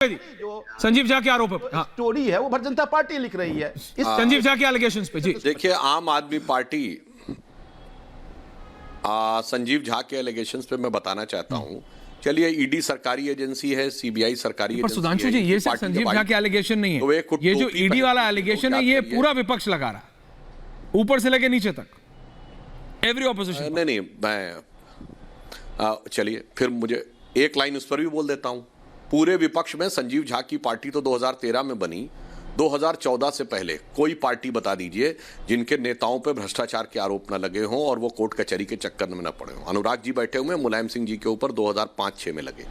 जो संजीव झा के आरोप है, स्टोरी है वो भारतीय जनता पार्टी लिख रही है इस संजीव झा के एलिगेशंस पे। जी देखिए, आम आदमी पार्टी संजीव झा के एलिगेशंस पे मैं बताना चाहता हूं। चलिए, ईडी सरकारी एजेंसी है, सीबीआई सरकारी एजेंसी पर सुधांशु जी, ये सिर्फ संजीव झा के एलिगेशन नहीं है, ये जो ईडी वाला एलिगेशन है ये पूरा विपक्ष लगा रहा है, ऊपर से लेके नीचे तक, एवरी ऑपोजिशन। नहीं, मैं चलिए फिर मुझे एक लाइन उस पर भी बोल देता हूं। पूरे विपक्ष में संजीव झा की पार्टी तो 2013 में बनी, 2014 से पहले कोई पार्टी बता दीजिए जिनके नेताओं पर भ्रष्टाचार के आरोप न लगे हों और वो कोर्ट कचहरी के चक्कर में न पड़े हों। अनुराग जी बैठे हुए, मुलायम सिंह जी के ऊपर 2005-6 में लगे,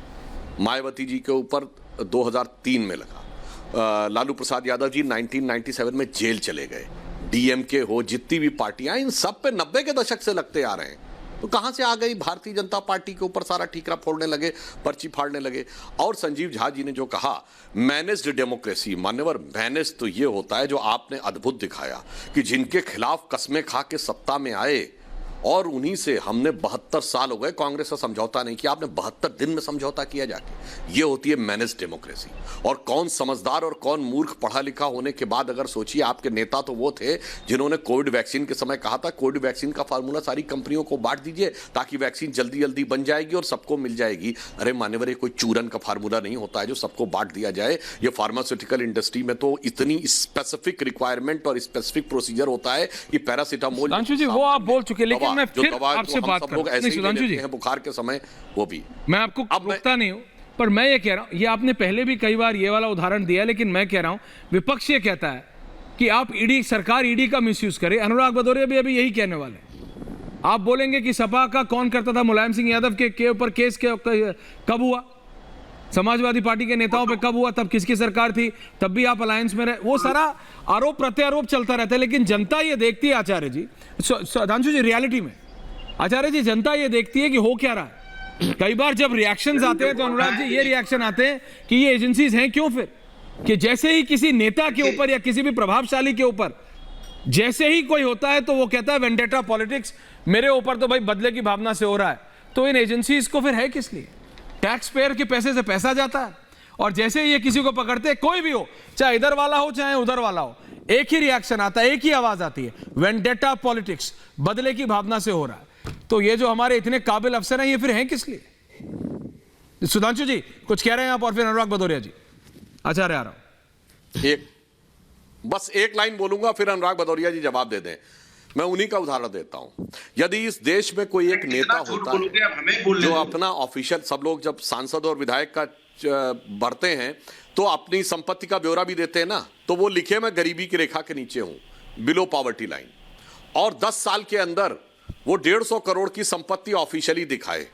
मायावती जी के ऊपर 2003 में लगा, लालू प्रसाद यादव जी 1997 में जेल चले गए, डीएमके हो, जितनी भी पार्टियां, इन सब पे 90 के दशक से लगते आ रहे हैं। तो कहां से आ गई भारतीय जनता पार्टी के ऊपर सारा ठीकरा फोड़ने लगे, पर्ची फाड़ने लगे। और संजीव झा जी ने जो कहा मैनेज्ड डेमोक्रेसी, मान्यवर, मैनेज तो ये होता है जो आपने अद्भुत दिखाया कि जिनके खिलाफ कस्में खा के सत्ता में आए और उन्हीं से हमने 72 साल हो गए कांग्रेस से समझौता नहीं किया, आपने 72 दिन में समझौता किया जाके। ये होती है मैनेज डेमोक्रेसी। और कौन समझदार और कौन मूर्ख, पढ़ा लिखा होने के बाद अगर सोचिए, आपके नेता तो वो थे जिन्होंने कोविड वैक्सीन के समय कहा था कोविड वैक्सीन का फार्मूला सारी कंपनियों को बांट दीजिए ताकि वैक्सीन जल्दी जल्दी बन जाएगी और सबको मिल जाएगी। अरे मान्यवर, ये कोई चूरन का फार्मूला नहीं होता है जो सबको बांट दिया जाए। ये फार्मास्यूटिकल इंडस्ट्री में तो इतनी स्पेसिफिक रिक्वायरमेंट और स्पेसिफिक प्रोसीजर होता है कि पैरासिटामोल, वो आप बोल चुके, लेकिन मैं फिर आपसे बात कर रहा हूं सुधांशु जी, बुखार के समय वो भी मैं आपको रोकता नहीं हूं, पर मैं ये कह रहा हूं, ये आपने पहले भी कई बार ये वाला उदाहरण दिया, लेकिन मैं कह रहा हूं विपक्ष ये कहता है कि आप ईडी, सरकार ईडी का मिसयूज करे। अनुराग भदौरिया भी अभी यही कहने वाले। आप बोलेंगे कि सपा का कौन करता था, मुलायम सिंह यादव के ऊपर केस कब हुआ, समाजवादी पार्टी के नेताओं पे कब हुआ, तब किसकी सरकार थी, तब भी आप अलायंस में रहे, वो सारा आरोप प्रत्यारोप चलता रहता है। लेकिन जनता ये देखती है आचार्य जी, सुधांशु जी, रियलिटी में आचार्य जी, जनता ये देखती है कि हो क्या रहा है। कई बार जब रिएक्शंस आते हैं तो अनुराग जी ये रिएक्शन आते हैं कि ये एजेंसीज हैं क्यों, फिर कि जैसे ही किसी नेता के ऊपर या किसी भी प्रभावशाली के ऊपर जैसे ही कोई होता है तो वो कहता है वेंडेटा पॉलिटिक्स, मेरे ऊपर तो भाई बदले की भावना से हो रहा है। तो इन एजेंसीज को फिर है किस लिए? टैक्स पेयर के पैसे से पैसा जाता है, और जैसे ही ये किसी को पकड़ते, कोई भी हो, चाहे इधर वाला हो चाहे उधर वाला हो, एक ही रिएक्शन आता है, एक ही आवाज आती है, वेंडेटा पॉलिटिक्स, बदले की भावना से हो रहा है। तो ये जो हमारे इतने काबिल अफसर हैं ये फिर हैं किस लिए? सुधांशु जी कुछ कह रहे हैं आप, और फिर अनुराग भदौरिया जी। आचार्य आ रहा हूं, बस एक लाइन बोलूंगा, फिर अनुराग भदौरिया जी जवाब दे दें। मैं उन्हीं का उदाहरण देता हूं। यदि इस देश में कोई एक नेता होता है जो अपना ऑफिशियल, सब लोग जब सांसद और विधायक का बढ़ते हैं तो अपनी संपत्ति का ब्यौरा भी देते हैं ना, तो वो लिखे मैं गरीबी की रेखा के नीचे हूं, बिलो पॉवर्टी लाइन, और 10 साल के अंदर वो 150 करोड़ की संपत्ति ऑफिशियली दिखाए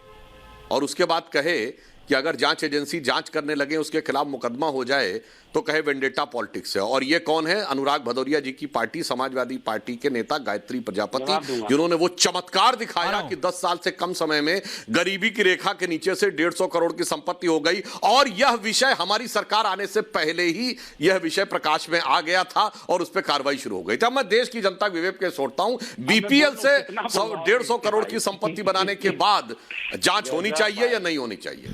और उसके बाद कहे कि अगर जांच एजेंसी जांच करने लगे, उसके खिलाफ मुकदमा हो जाए तो कहे वेंडेटा पॉलिटिक्स है। और ये कौन है? अनुराग भदौरिया जी की पार्टी, समाजवादी पार्टी के नेता गायत्री प्रजापति, जिन्होंने वो चमत्कार दिखाया कि 10 साल से कम समय में गरीबी की रेखा के नीचे से 150 करोड़ की संपत्ति हो गई। और यह विषय हमारी सरकार आने से पहले ही यह विषय प्रकाश में आ गया था और उस पर कार्रवाई शुरू हो गई थी। मैं देश की जनता विवेक के सोचता हूं, बीपीएल से 150 करोड़ की संपत्ति बनाने के बाद जांच होनी चाहिए या नहीं होनी चाहिए?